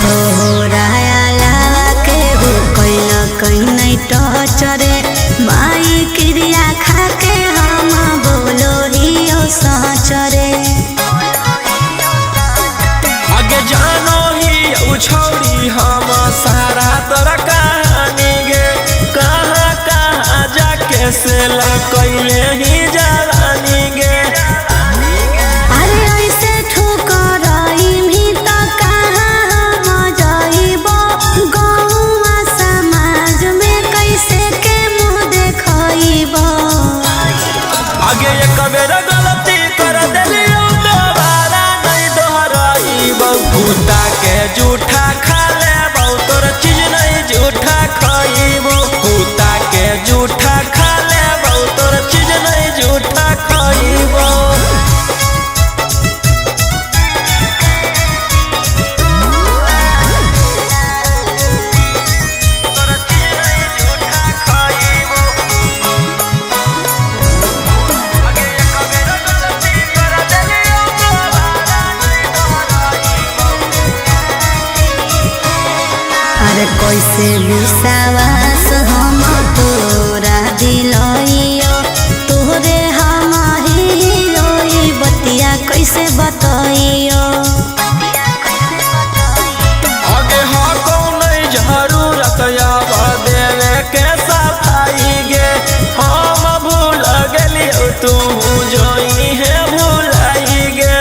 तोहरा अलावा केहू कइला कहीं टचरे माई क्रिया खाके हम बोलो हियो सचरे। आगे जानो ही छोड़ी हम सारा तोरा कहानी गे, कहाँ कहाँ जाके से कैले ही जवानी गे। अरे ऐसे ठुकराई भी तो कहाँ हम जाइबो, गौवा समाज में कैसे के मुँह देखइबो। आगे एक बेर गलती कर देलियो दोबारा नहीं दोहराइबो, कुत्ता के जूठा खा लेबो तोर चीज नहीं जूठा खाइबो, कुत्ता के जूठा खा लेबो तोर चीज नहीं जूठा खाइबो। अरे कैसे विश्वास हम तोरा दिलइयो, तोरे हम हिरोई बतिया कैसे बतइयो। आगे हाँ कौन जरूरत याब देवे के सफाई गे, हम भूल गेलियो तू जोई है भूलाई गे।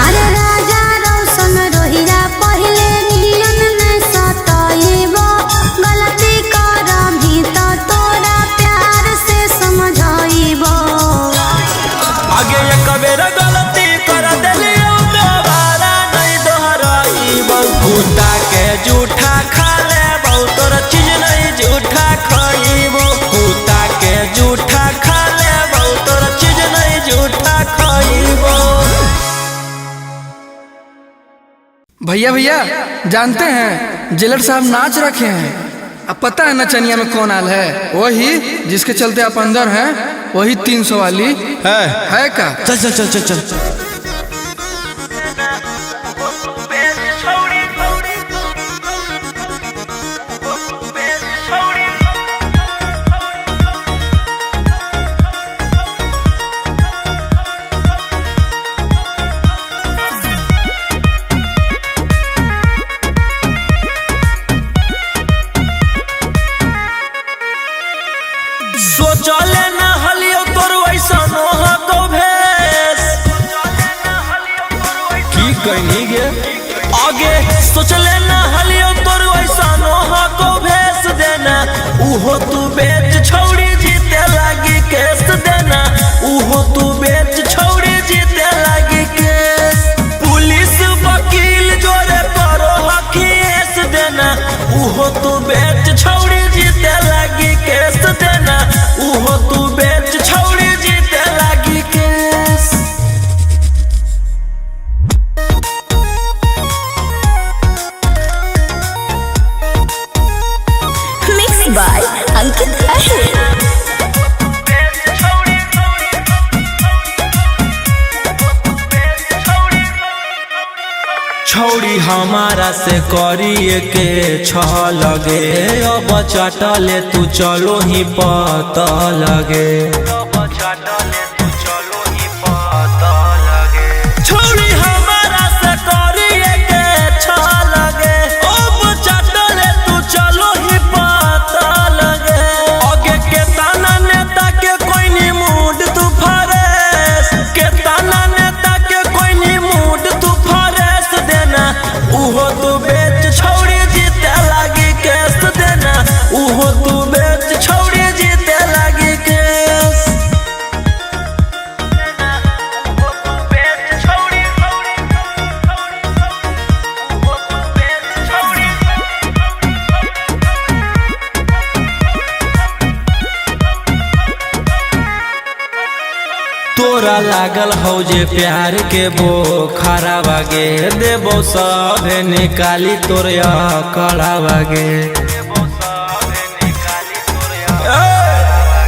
अरे राजा रोशन रोहिरा पहले नियन में सताइबो, गलती करम ही तो तोरा प्यार से समझाइबो। आगे एक बेर गलती कर देलियो दोबारा नहीं दोहराइबो, कुत्ता के जूठा खा लेबो तोर चीज नहीं जूठा खाइबो, कुत्ता के जूठा खा लेबो तोर चीज नहीं जूठा खाइबो। भैया भैया जानते हैं जेलर साहब नाच रखे हैं। अब पता है नचनिया में कौन आल है? वही जिसके चलते आप अंदर हैं, वही 300 वाली है का? चल चल चल चल चल। सोचले ना हलियो तोर वैसा नोहा को भेस की कहनी गे। आगे सोचले ना हलियो तोर वैसा नोहा को भेस देना, उहो तू बेच छोड़ी जीते लागी केस देना, उहो तू बेच छोड़ी जीते लागी केस। पुलिस वकील जोरे करो हकीस देना, उहो तू बेच छोड़ी जीते लागी केस देना, उहो तू बेच छोड़ी जीते लागी केस। मिक्स बाय अंकित अहिर। छौड़ी हमारा से करिए के छह लगे, अब चटले तू चलो ही पता लगे। छौड़ी हमारा से करिए के छह लगे, अब चटले तू चलो ही पता लगे। आगे के ताना नेता के कोई नी मूड तू फरेस, के ताना नेता के कोई नी मूड तू फरेस देना, उहो तू बेच छोड़ी जीते लागी केस देना, उहो तू बेच छोड़ी जीते लागी केस। तोरा लागल हो जे प्यार के बोखारा बागे, देबो सब निकाली तोर कड़ा बागे।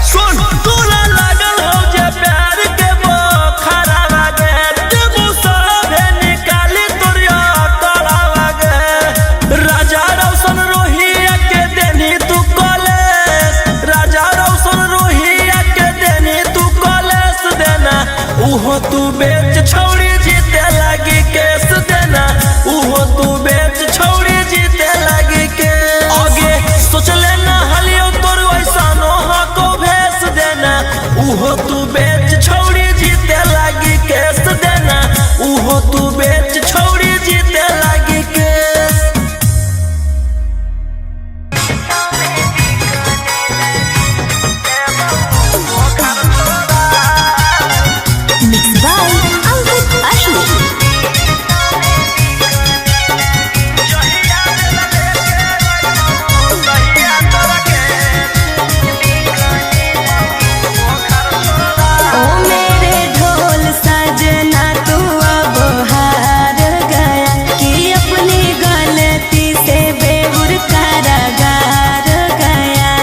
सुन तोरा लागल हो जे प्यार के बोखारा बागे, देबो सब निकाली तोर कड़ा उहो तू बेच छौड़ी जीते लागी केस देना, उहो तू बेच छौड़ी जीते लागी केस। Mixed by Ankit Ahir. ओ मेरे ढोल सजना तू अब हार गया कि अपनी गलती से बेबुर कारागार गया।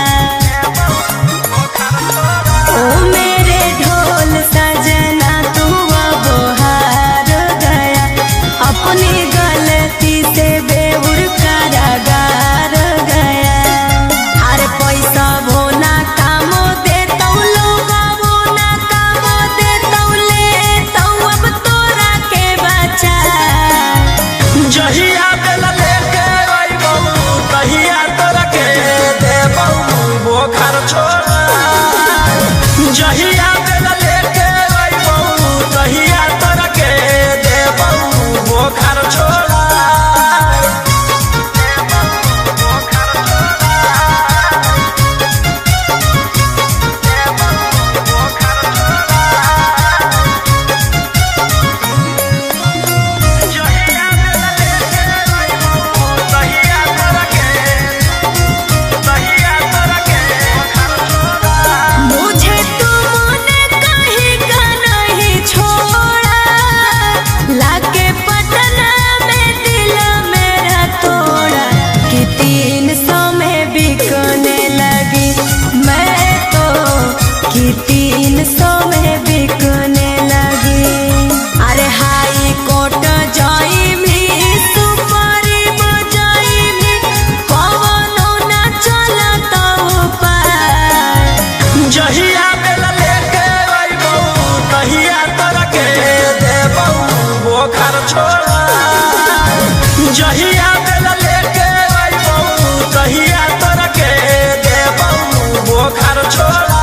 ओ मेरे ढोल सजना तू अब हार गया, अपनी गलती से बेबुर कारागार गया। अरे पैसा भोना कामो दे तौ लोगा भोना कामो दे तौ ले तौ अब तोरा के बचा। जहिया बेला लेके अइबौ तहिया तोरा के देबौ बोखर छोड़ा। जहिया बेला लेके अइबौ तहिया तोरा के देबौ बोखर छोड़ा। जहिया बेला लेके अइबौ तहिया तोरा के बोखर छोड़ा। मुझे तुमने कहीं का नहीं छोड़ा, लाके पटना में दिल मेरा तोड़ा कि 300 में बिकने लगी मैं तो, कि 300 में बिकने लगी। अरे हाई कोर्ट जाई भी सुपारी बजाई भी कवनो ना चलता उपाय। जहिया बेला लेके अइबौ तहिया तोरा के देबौ बोखर छोड़ा। जहिया बेला लेके अइबौ तहिया तोरा के देबौ बोखर छोड़ा।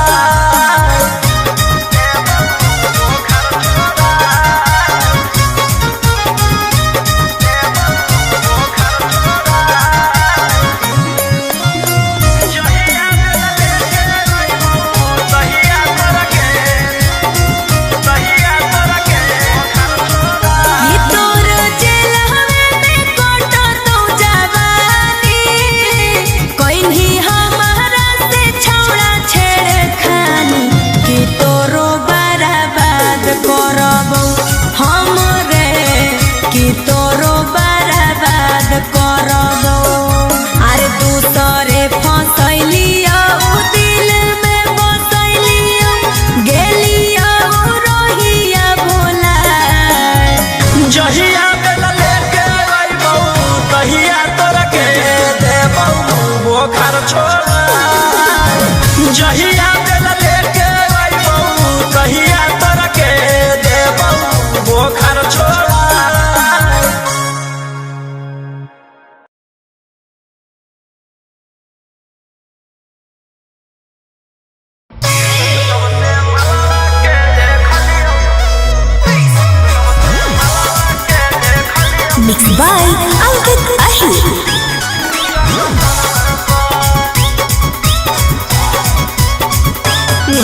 जहिया बेला लेके अइबौ तहिया तोरा के बोखर छोड़ा। ये तोर जेल में कोटा तो जवानी, कोइन्ही हमारा से छौड़ा छेड़खानी कि तोरो बर्बाद करबौ हम रे, कि तोरो बर्बाद करबौ। अरे दूसरे फसैलियो दिल में बसैलियो गेलियो रोहिया भोला। जहिया बेला लेके अइबौ तहिया तोरा के देबौ बोखर छोड़ा। जहिया बेला लेके अइबौ तहिया तोरा के देबौ बोखर छोड़ा। Mixed by Ankit Ahir.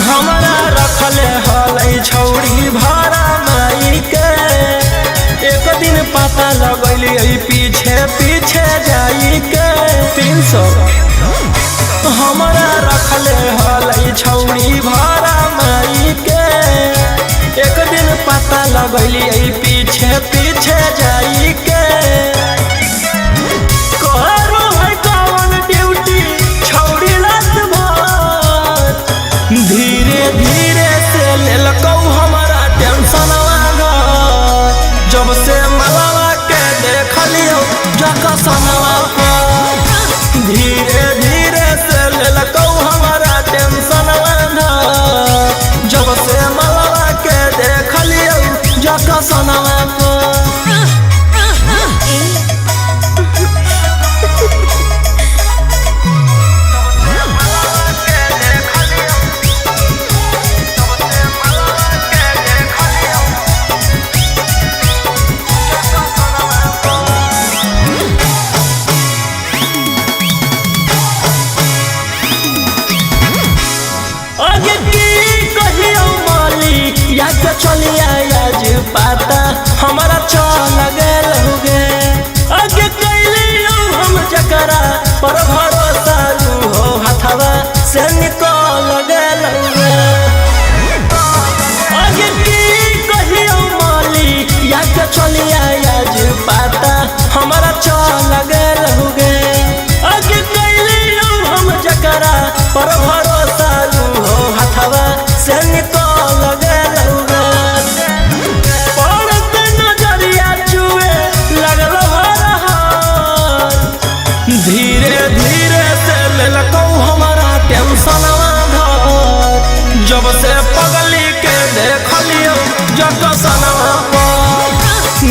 हमरा रखले हलै छौड़ी भाड़ा माई के, एक दिन पता लगैलियै पीछे पीछे जाई के 300। हमरा रखले हलै छौड़ी भाड़ा माई के, एक दिन पता लगैलियै पीछे पीछे जाई के। करो है कौन ड्यूटी छौड़ी रात भर, धीरे धीरे से लेलकौ हमरा टेंशनवा घर। जब से मलवा के देखलियौ जकसनवा पर, धीरे धीरे से लेलकौ हमरा टेंशनवा घर। जब से मलवा के देखलियौ जकसनवा पर।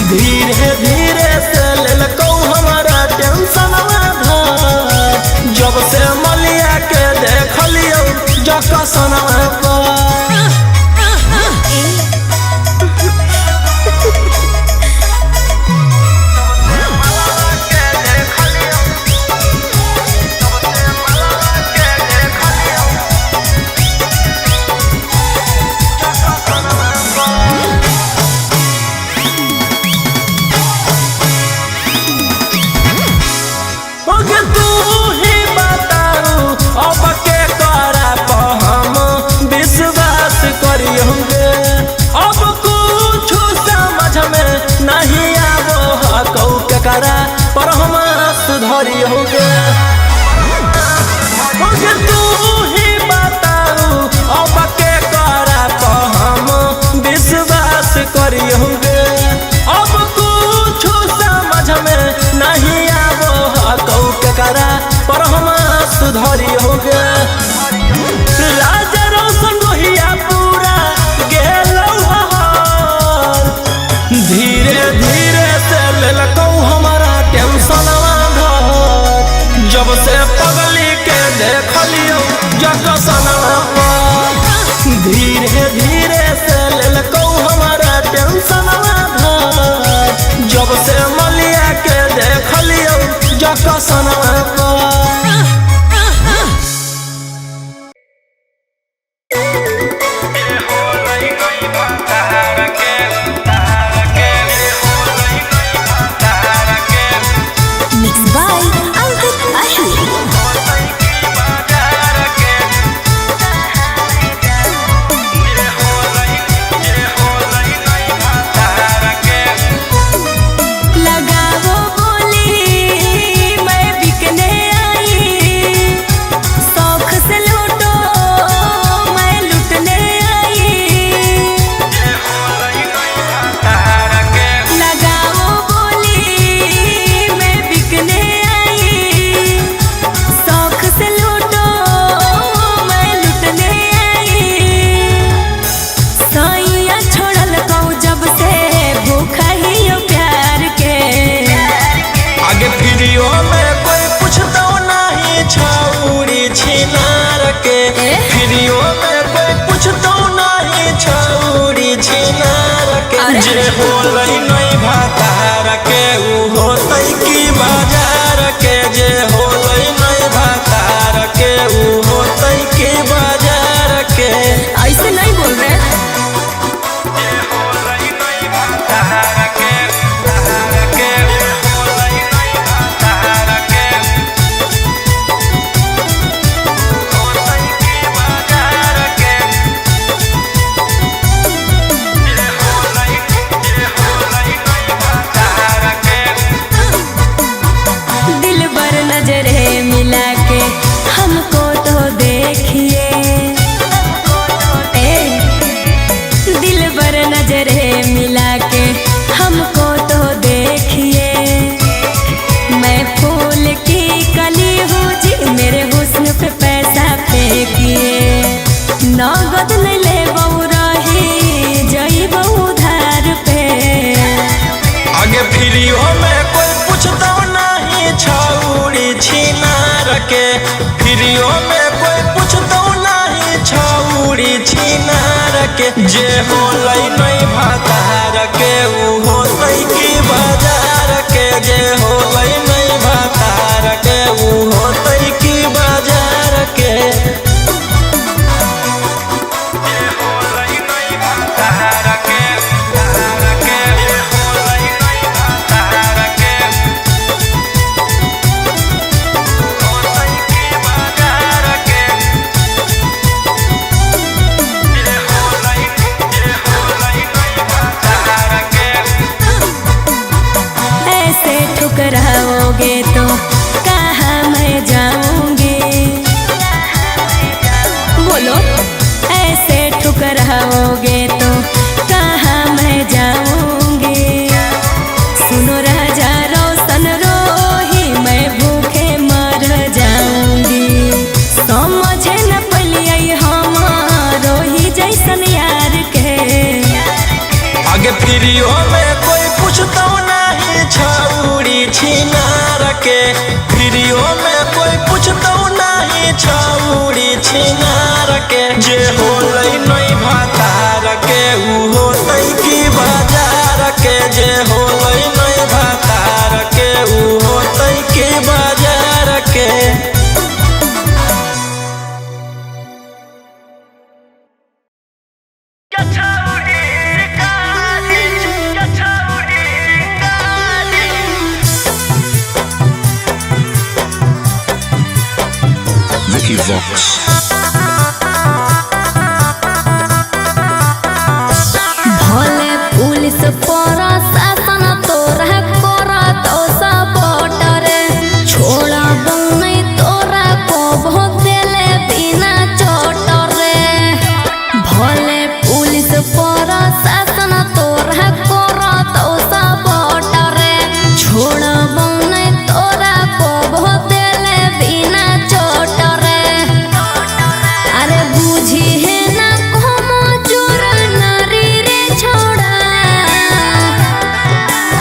धीरे धीरे से लेलकौ हमारा टेंशन धर, जब से मलिया के देखलियो जकसन पर। पर हम सुधरी हो गए तू ही बताऊ अब के करा पर हम विश्वास करी होंगे। अब कुछ समझ में नहीं आवो कौ के करा पर हम सुधरी हो गए। राजा रोशन रोहिया पूरा गेलौ हर, धीरे धीरे से लेलकौ हमारा टेंशन धर, जब से पगली के देखलियो जकसन पर। धीरे धीरे से लेलकौ हमारा टेंशन धर, जब से मलिया के देखलियो जकसन पर। जे होलै नहीं भातार के उ होतै की बाजार के, जे होलै नहीं भातार के उ होतै की बाजार के। ऐसे नहीं बोल रहे। जे होलै नहीं भातार के, के होलै नहीं भातार के होतै की बाजार के। नजरे मिला के हमको तो देखिए, दिल भर नजरे मिला के हमको तो देखिए। मैं फूल की कली हूँ जी, मेरे हुस्न पे पैसा फेंकिए। नगद नहीं ले बहु रही जई बहु धार पे। आगे फिरियो में कोई पूछता नहीं छौड़ी छिनार के, फिरियो में कोई पूछता नहीं छौड़ी छिनार के। जे होलै नहीं भातार के उ होतै की बाजार के, जे होलै नहीं भातार के उ होतै की बाजार के। जे होलै नहीं भातार के, के होलै नहीं भातार के होतै की बाजार के। जे होलै नहीं भातार के Evox. भले पुलिस प्रशासन तोरा करत सपोर्ट रे छोड़ा बनै तोरा को भोग देले बिना चोट रे भले पुलिस प्रशासन तोरा करत सपोर्ट रे छोड़ा बनै तोरा को भोग देले बिना चोट रे अरे बुझी है ना कोमो चोर नारी रे छोड़ा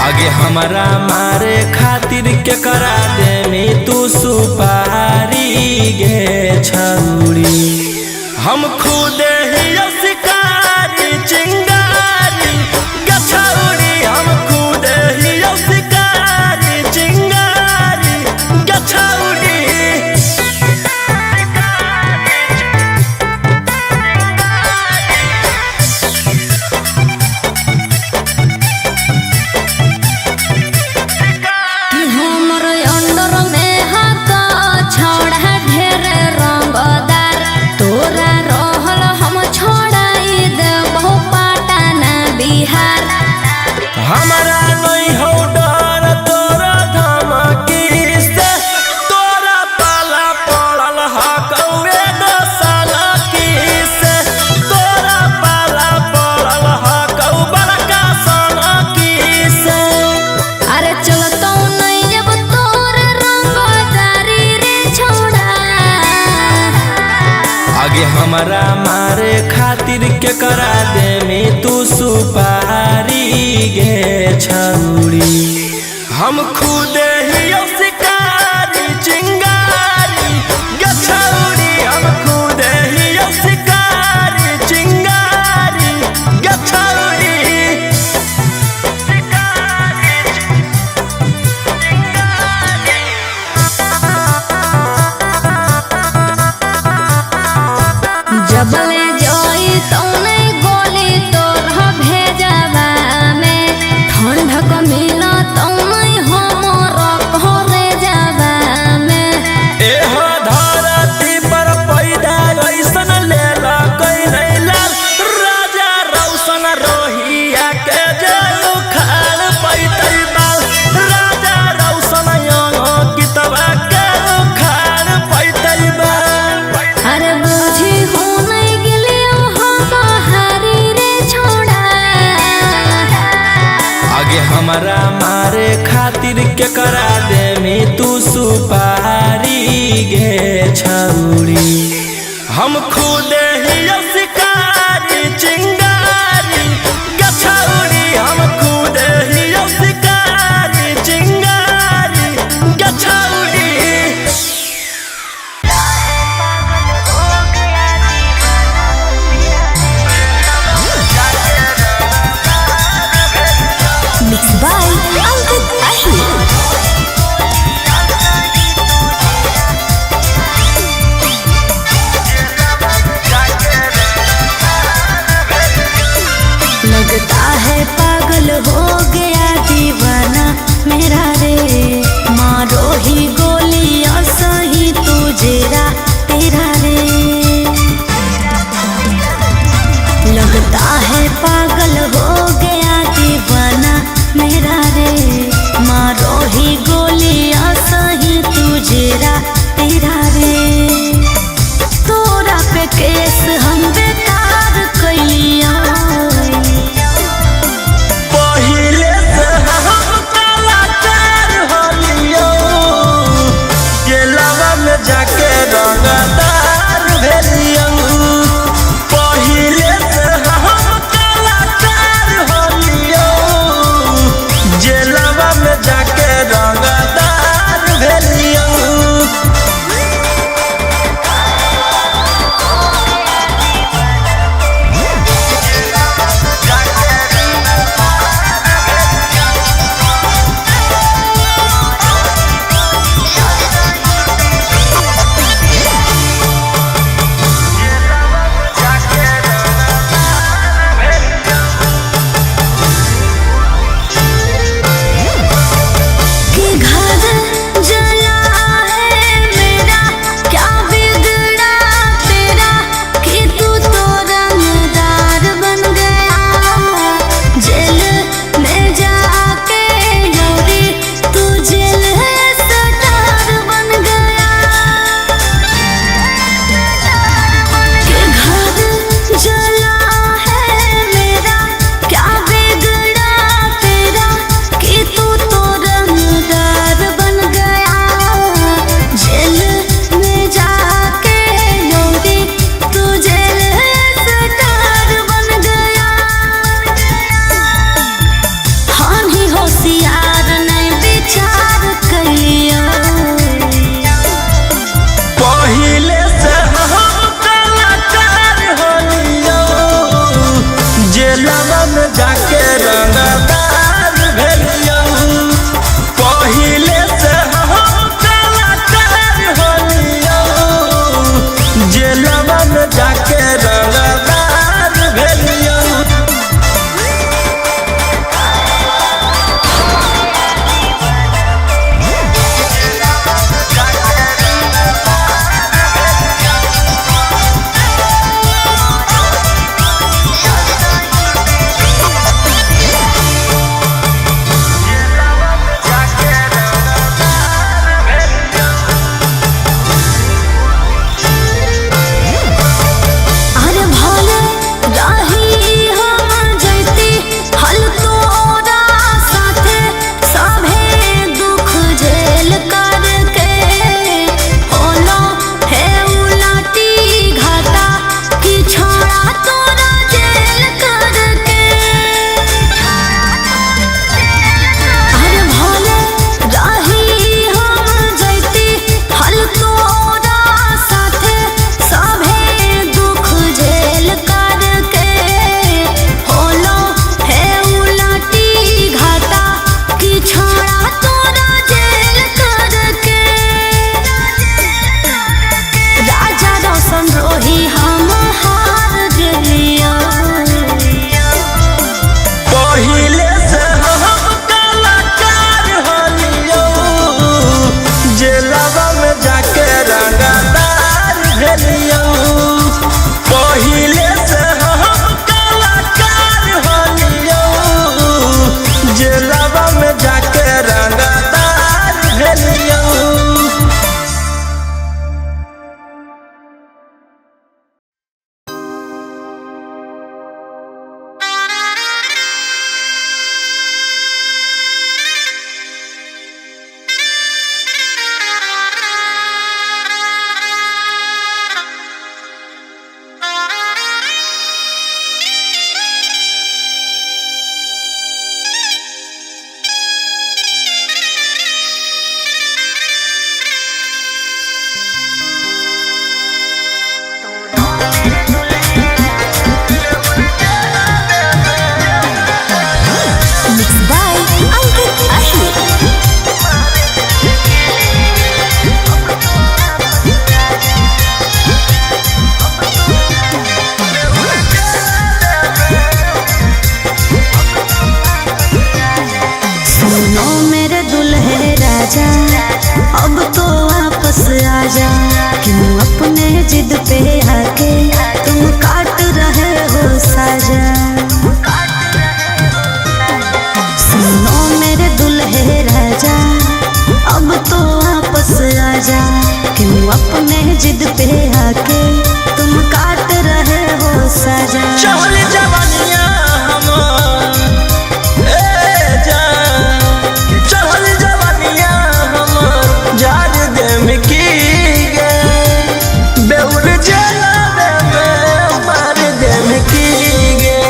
आगे हमारा मारे खातिर के करा दे में तू सुपारी गे छौड़ी हम खुद ही शिकारी चिंगारी गे छौड़ी हम खुद ही शिकारी चिंगारी गे छौड़ी कि हमर अंडर में हाथ छोड़ा ढेर रंगदार तोरा रहल हम छोड़ाई देबो पाटना बिहार हमारा नहीं हो डर तोरा धमकी से तोरा पाला पड़ल हकौए दसाला की से तोरा पाला पड़ल हकौ बड़का साला की से अरे चलतो नहीं अब तोर रंगदारी रे छोड़ा आगे हमारा मारे खातिर के करा दे में तू सुपारी गे छौड़ी हम खुद ही शिकारी चिंगारी गे छौड़ी हम खुद ही शिकारी चिंगारी गे छौड़ी जबले जोई तो नहीं गोली तोर भेजवा में ठंडक मिला तो नहीं हमर घरे जावा में एह धरती पर पैदा ऐसन लेला कोई नहीं लाल राजा रौशन रोहिया के जेल उखाड़ पैतै बाल राजा रौशन गीतवा के उखाड़ पैतै बाल अरे बुझी हो नहीं गेलियो हम हारी रे छोड़ा आगे हमारा मारे खातिर के करा दे में तू सुपारी गे छौड़ी हम खुद ही शिकारी चिंगारी गे छौड़ी हम खुद ही शिकारी चिंगारी गे छौड़ी मिक्स बाय अंकित अहिर होशियार नहीं विचार कलियो। पहिले से हम कलाकार होलियो, जेलवा में जाके रंगदार भेलियो। पहिले से हम कलाकार होलियो, जेलवा में जाके रंगदार भेलियो। अरे भले राही हम जैती हल तोरा साथे, सभे दुख झेल करके होलो हे उलाटी घाटा कि छोड़ा तोरा जेल करके। अरे भले राही हम जैती हल तोरा साथे, सभे दुख झेल करके होलो हे उलाटी घाटा कि छोड़ा तोरा जेल करके। राजा रोशन रोही हम हार गेलियो। पहिले से हम कलाकार होलियो, जेलवा में जाके रंगदार भेलियो। पहिले से हम कलाकार होलियो, जेलवा में जाके रंगदार भेलियो। Mixed by Ankit Ahmed. सुनो मेरे दुल्हे राजा, अब तो वापस आजा, क्यों अपने जिद पे आके तुम काट रहे हो साजा। सुनो मेरे दुल्हे राजा, अब तो वापस आजा, क्यों अपने जिद पे आके तुम काट रहे हो साजा। चहल जवानिया हमार, ए जान, चहल जवानिया हमार, जार देम की गे, बेउर जलावे में मार देम की गे।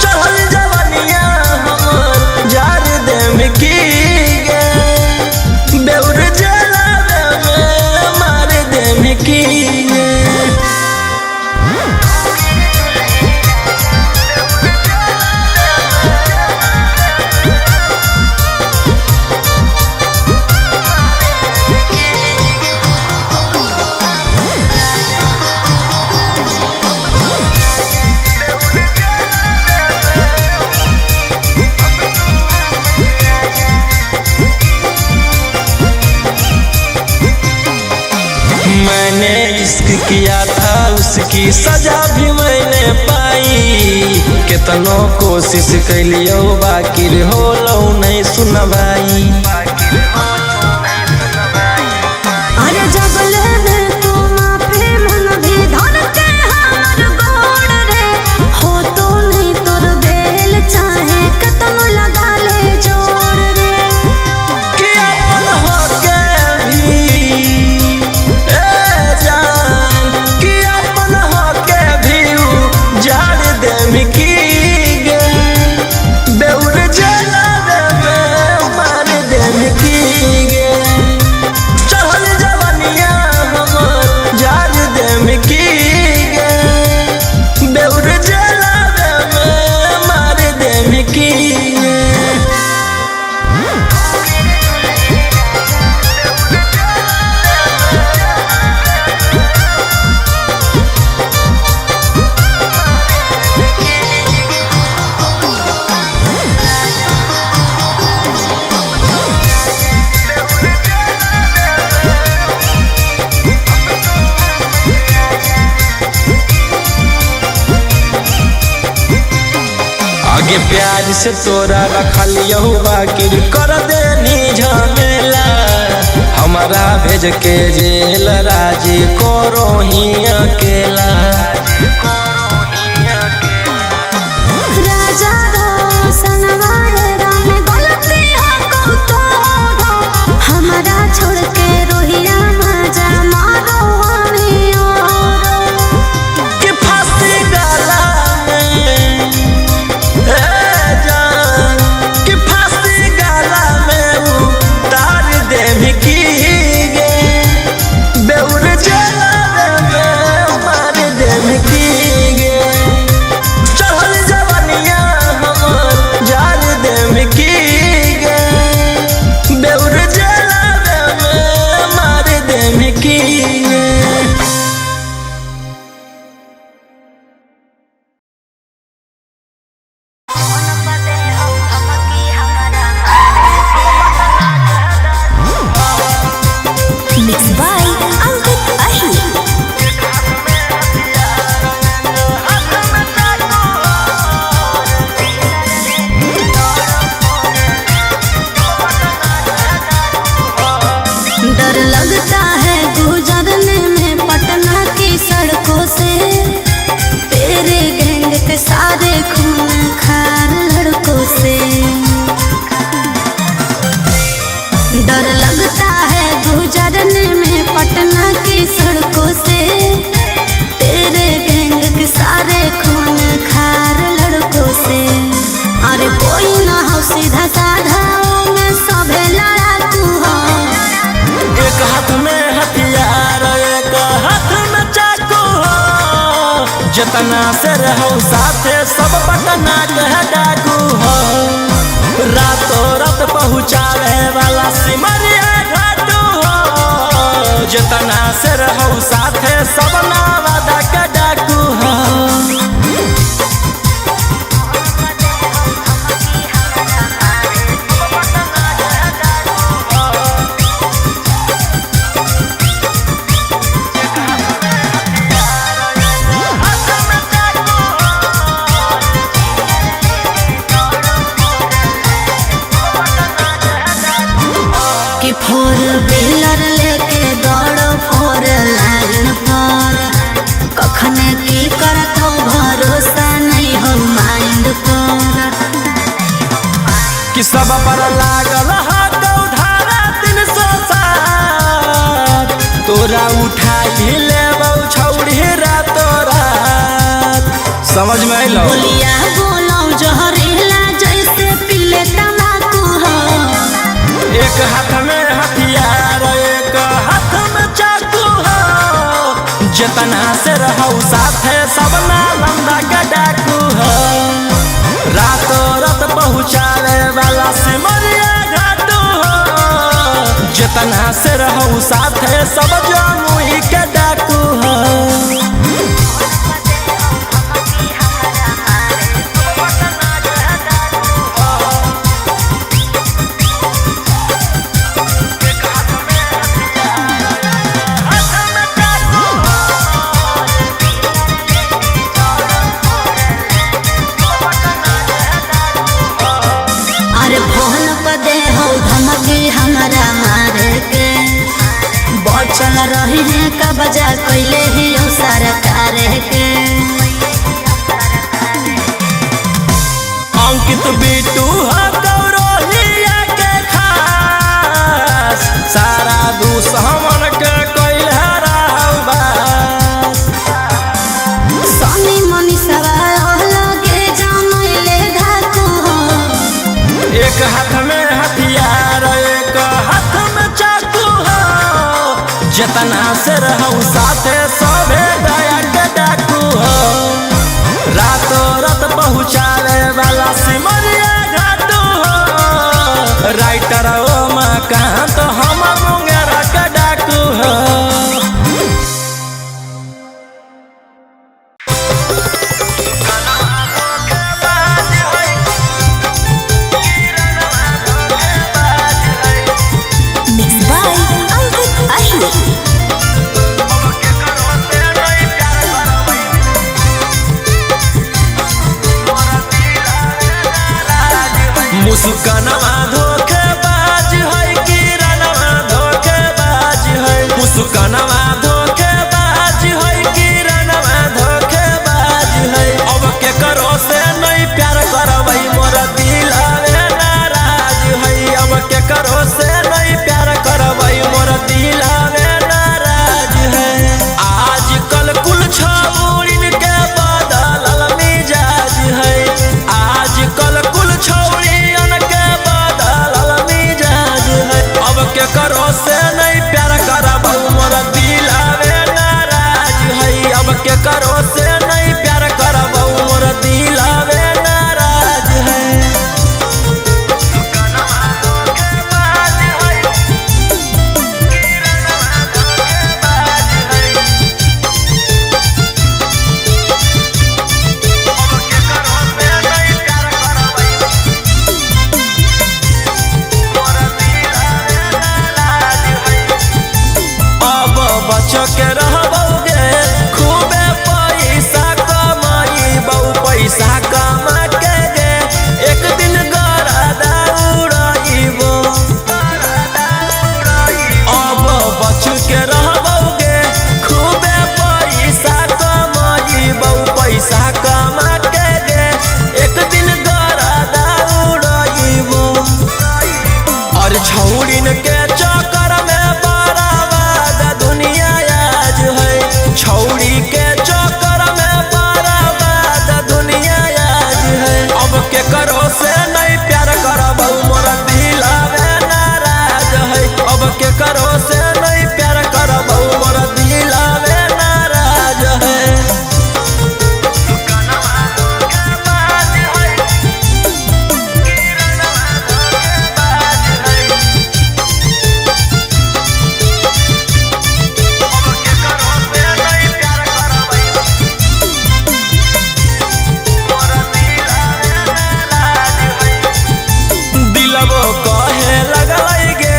चहल जवानिया हमार, जार देम की गे, बेउर जलावे में मार देम की गे। मैंने इश्क किया था, उसकी सजा भी मैंने पाई। कितनो कोशिश कैलियो बाकी होलो नहीं सुनवाई। अरे जबले में तू माफी मन भी धर के हमर गोड़ रे, हो तो नहीं तोर बेल चाहे कतनो लगा ले जोड़ रे। कि अपन होके भी, ए जान, कि अपन होके भी उजाड़ देम की गे, बेउर जलावे प्यार से तोरा रखलियो बाकी कर देनी झमेला हमारा भेज के जेल राजी करो ही अकेला राजा हमारा छोड़ के रोहिया मजा मारो कि फांसी गला में जान कि फांसी गला में उतार दे की गे बेउर जला में मार दे की गे चढ़ल जवनिया हमर जार दे की गे बेउर जला में मार दे की गे Mixed by Angkut Ahi. डर लगता है गुजरने में पटना की सड़कों से तेरे गैंग के सारे खून खार लड़कों से डर लगता है गुजरने में पटना की सड़कों से तेरे गैंग के सारे खून खार लड़कों से अरे कोई ना हो सीधा साधा में सभे लड़ाकू हो एक हाथ में हथियार एक हाथ में चाकू हो जितना से रहो साथे सब पटना के डाकू हो रातों रात पहुँचावे वाला सिमरिया घाटू हो जितना से रहो साथे सब नावादा के डाकू हो कि फोर व्हीलर लेके दौड़ो फोर लाइन पर कखने की करत हो भरोसा नहीं हो माइंड पर कि सब पर लागल हाथ उधारा 307 तोरा उठाई लेबौ छौड़ी रातो रात समझ में अइलो बोलिया बोलो जहरीला जैसे पीले तम्बाकू हो एक हाथ में हथियार एक हाथ में चाकू हो जितना से रहो साथे सब नालंदा के डाकू हो रातों रात पहुँचावे वाला सिमरिया घाटू हो जितना से रहो साथे सब जमुई के डाकू हो अरे फोन पर दे हो धमकी हमारा मारे के बचल रही है का बजा कैले ही हो सरकार के अंकित बिटू हो गौरहिया के खास सारा दुश्मन के कोई हराव बास सनी मनी सवाल लगे जमैले धाकू हो एक हाथ में हथियार एक हाथ में चाकू हो जितना से रहूं साथे सभे दया के डाकू हो रातों रात पहुँचावे वाला सिमरिया घाटू हो राइटर ओ मकान तो हम मुंगेरा के डाकू हो Mixed by Angkut Ahi. के रहबोगे खूबे पैसा कमाई बहु पैसा कमा के गे एक दिन गरादा उड़ाइबो अब बच के रहबोगे खूबे पैसा कमाई बहु पैसा कमा के गे एक दिन गरादा उड़ाइबो और छौड़िन के चक्कर में बर्बाद दुनिया आज है छौड़ी के चक्कर में बर्बाद दुनिया आज है अब के करो से नहीं प्यार करबौ मोर दिलवे नाराज है अब के करो से नहीं प्यार करबौ मोर दिलवे नाराज है दिलबो कहे लगलै गे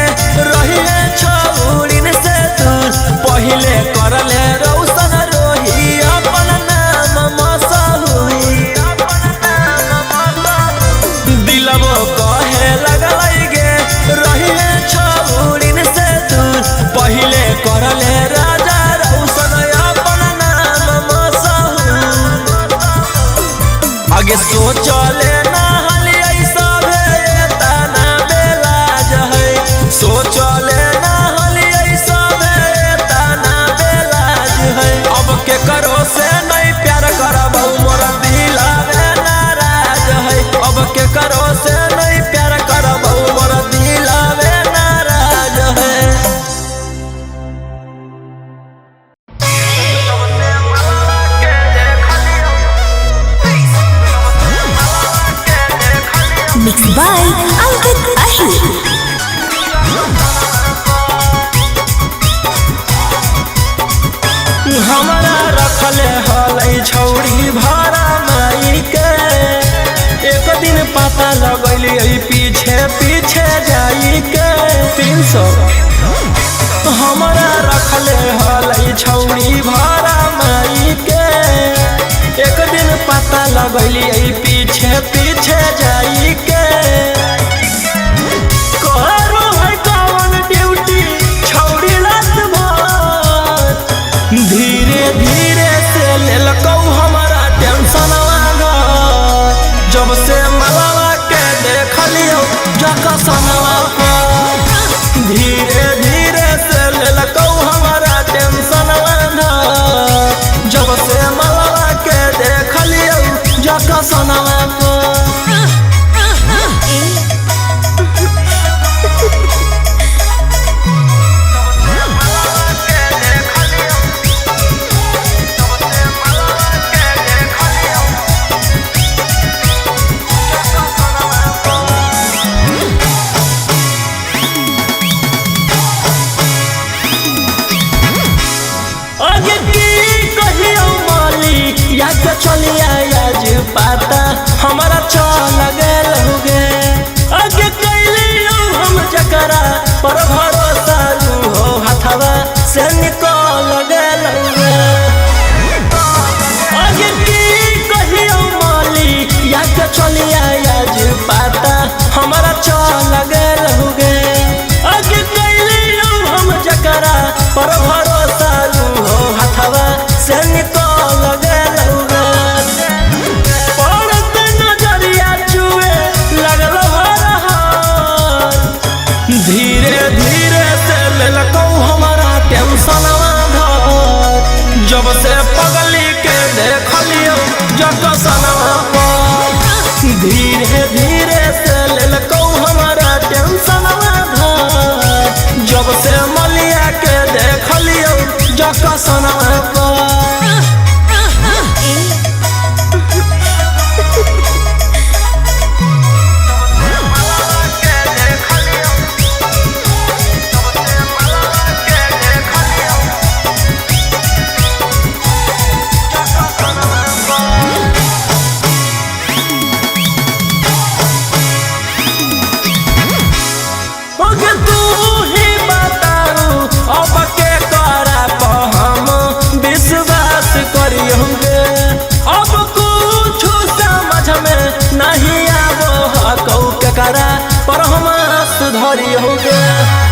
रहिए छौड़िन से दूर पहिले करले रौशन रोही अपन नाम मसहुई दिलबो कहे लगलै गे रहिए छौड़िन से दूर पहिले करले राजा रौशन अपन नाम मसहुई आगे सोचले ना हलियै सभे तना बेलाज है सोचले ना हलियै सभे तना बेलाज है अब के करो से नहीं प्यार करबौ मोर दिलवे नाराज है अब के करो से नहीं प्यार करबौ मोर दिलवे नाराज है Mixed by Ankit Ahir. हमरा रखले हलै छौड़ी भाड़ा माई के एक दिन पता लगलियै पीछे पीछे जाई के 300 हमरा रखले हलै छौड़ी भाड़ा माई के एक दिन पता लगलियै पीछे पीछे जाई के करो है कौन ड्यूटी छौड़ी रात भर धीरे धीरे से लेलकौ हमारा टेंशन घर जब से मलावा के देखलियो जकसनवा पर धीरे धीरे से लेलकौ हमारा टेंशन घर जब से मलावा के देखलियो जकसनवा पर करा पर हम सुधरी हो गए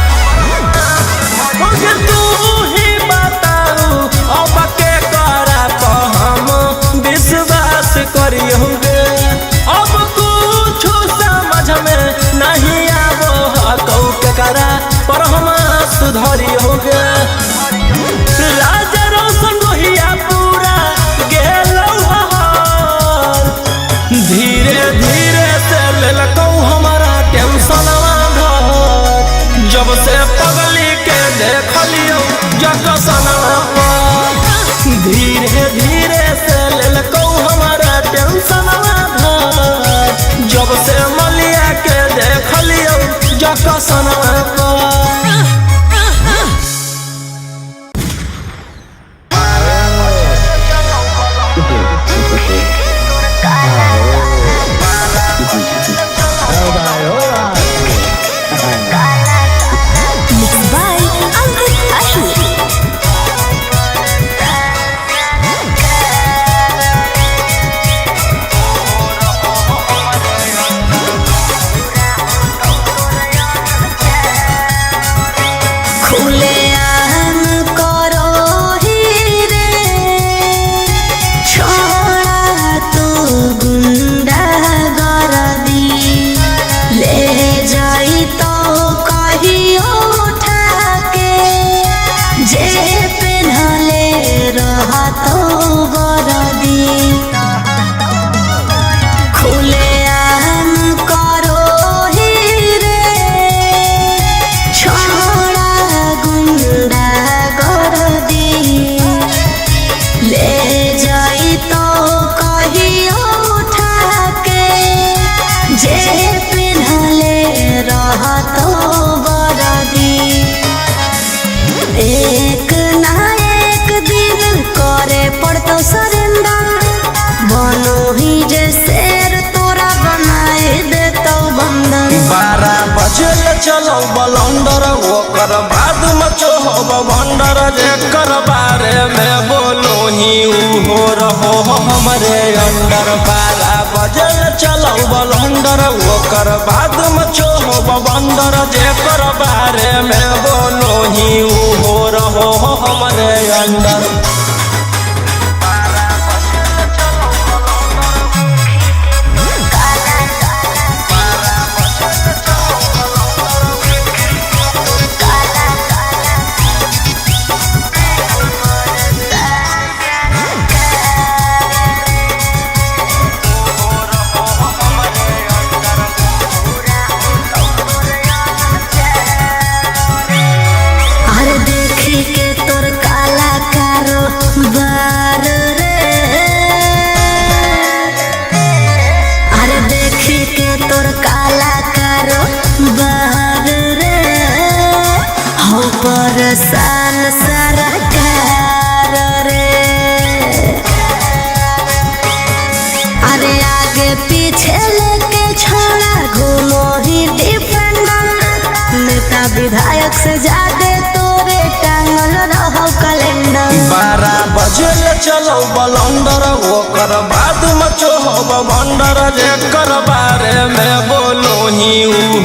तू ही बताऊ अब के करा पर हम विश्वास करी हो गए अब कुछ समझ में नहीं आवो हकौ के करा पर हम सुधरी हो गए राजा रोशन रोहिया पूरा गेलौ हर धीरे धीरे से लेलकौ हमारा टेंशनवा घर जब से पगली के देखलियो जकसनवा पर धीरे धीरे से लेलकौ हमारा टेंशनवा घर जब से मलिया के देखलियो जकसनवा पर एक ना एक दिन करे पड़तो सरेंडर बनो ही जे शेर तोरा बनाए देतो बंदर 12 बजे चलो बलंदर ओकर बाद मचो हो भंडर जेकर बारे में बोलो ही हो रहो हमरे अंडर 12 बजे चलो बलंदर ओकर बाद मचो हो भंडर जेकर बारे में बोलो ही हो रहो हमरे अंडर सान सरकार रे अरे आगे पीछे लेके छोड़ा घूमो ही डिफेंडर नेता विधायक से ज्यादा तोरे टांगल रहो कैलेंडर 12 बजे चलो बलंदर ओकर बाद मचो हो भंडर जेकर बारे में बोलो ही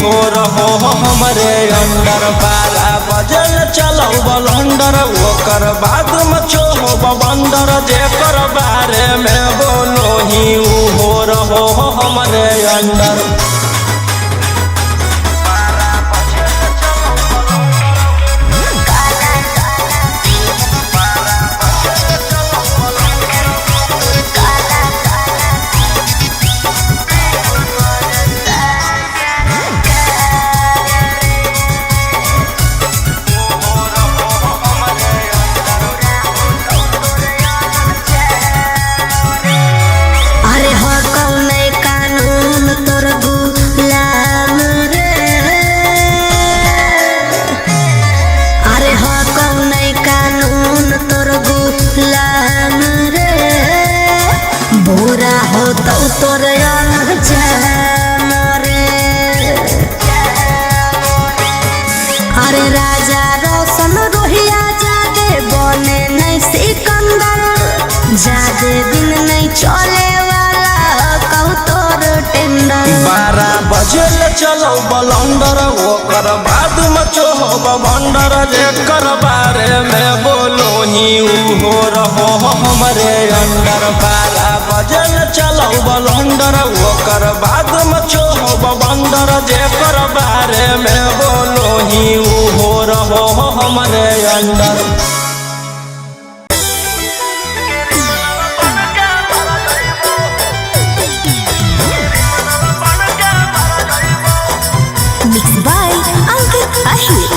हो रहो हमरे अंडर 12 बजे चलो बलंदर ओकर बाद मचो हो भंडर जेकर बारे में बोलो ही हो रहो हमरे अंडर तोर अरे राजा रोशन रोहिया जादे बने नहीं सिकंदर जादे दिन नहीं चले वाला कहू तोर टेंडर 12 बजे चलो बलंडर ओकर बाद मचो बंडर जेकर बारे में बोलो ही हो रहो हमरे अंडर 12 बजे चलो बलंडर ओकर बाद मचो बंडर जेकर बारे में बोलो ही हो रहो हमरे under. Mixed by Ankit Ahir.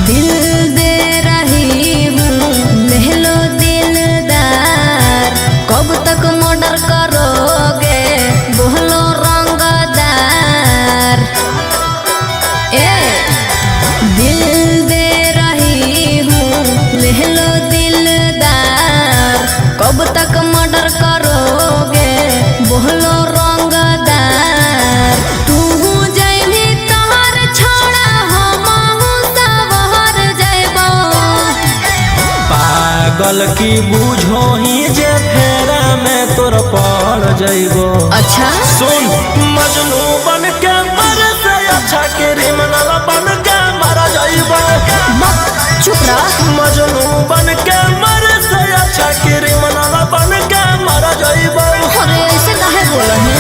दिल दे रही हूँ लहलो दिलदार, कब तक मर्डर करोगे बोलो रंगदार। ए दिल दे लहलो दिलदार, कब तक मर्डर करोगे बोलो रंगदार। तू जैबी तोहर छोड़ा हमहू सवहर जैबो। पागल की बूझो ही जे फेरा में तोर पड़ जइबो। अच्छा सुन मजनू बन के मर से अच्छा क्रिमिनल बन के मर जइबो। चुप रह। मजनू बन के मर से अच्छा क्रिमिनल बन के मर जइबो। अरे ऐसे काहे बोला है?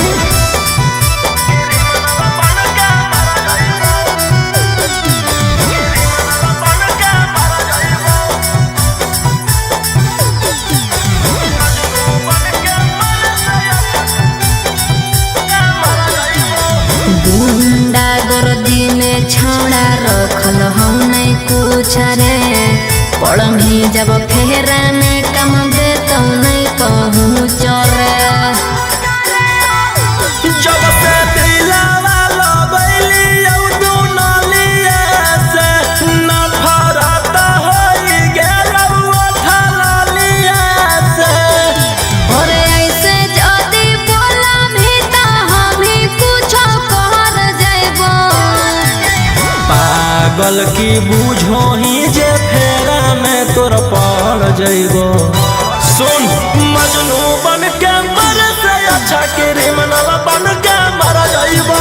गुंडा गर्दी में छौड़ा रखल हम नहीं कुछ रे, पड़म ही जब फेरा में कम दे तो नहीं पहुँच रे। जब से दिलावा लगैली औदू नालिया से नफरत होई गेल ओठलिया से। और ऐसे जदी बोला भी तो हम ही कुछ कर जइबो। पागल की बूझो ही जे फेरा में तोर पड़ जइबो। सुन मजनू बन के मर से अच्छा क्रिमिनल बन के मर जइबो।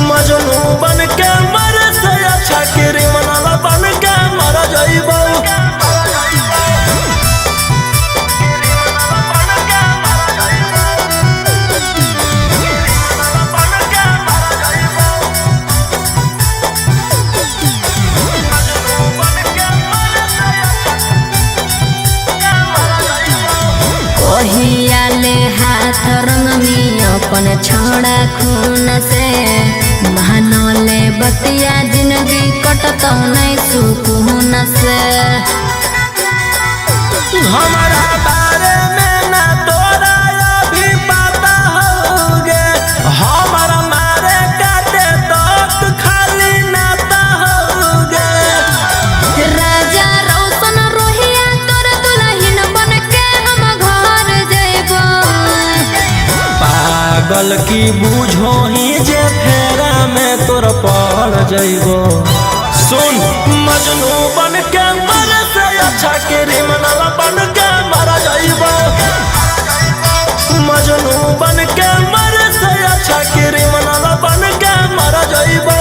मजनू बन के मर से अच्छा क्रिमिनल बन के मर जइबो। कहियाले हाथ रंगमी अपन छोड़ा खून से, महानले बतिया जिंदगी कटत नहीं सुकून से। हमारा बारे में ना तोरा अभी पता होगे, हमारा मारे काटे तो खाली नाता होगे। राजा रोशन रोहिया तोर दुल्हन बन के हम घर जइबो। पागल की बूझो ही जे फेरा में तोर पड़ जइबो। सुन मजनू बन के मर से अच्छा क्रिमिनल बन के मर जइबो। मजनू बन के मर से अच्छा क्रिमिनल बन के मर जइबो।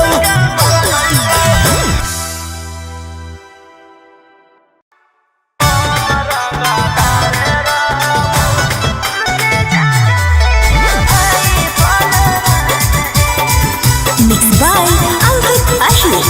Mixed by Ankit Ahir.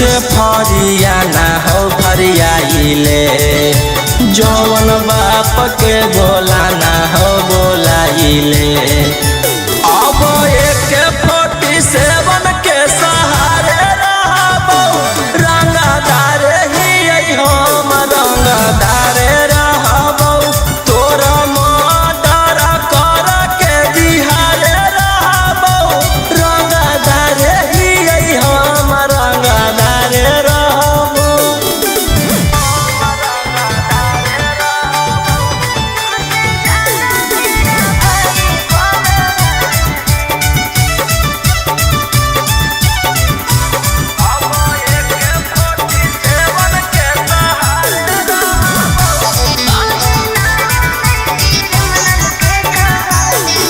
से फरिया ना हो फरियाइले जौन बाप के बोला ना हो बोलाइले अब एक 47 के सहारे रहबो रंगदार ही हम रंगदार रहबो तोरा मर्डर कर के बिहार रहबो रंगदार ही हम रंगदार रहबो।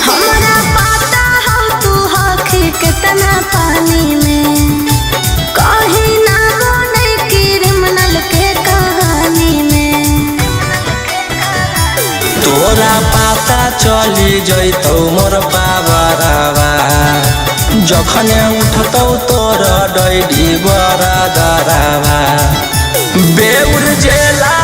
हमरा पता हो तू हखी कितना पानी में कहीं ना बने क्रिमिनल के कहानी में तोरा पता चली जैतौ मोर बाबरवा जखने उठतौ तोर डैडी बड़ा दरावा बेउर जेला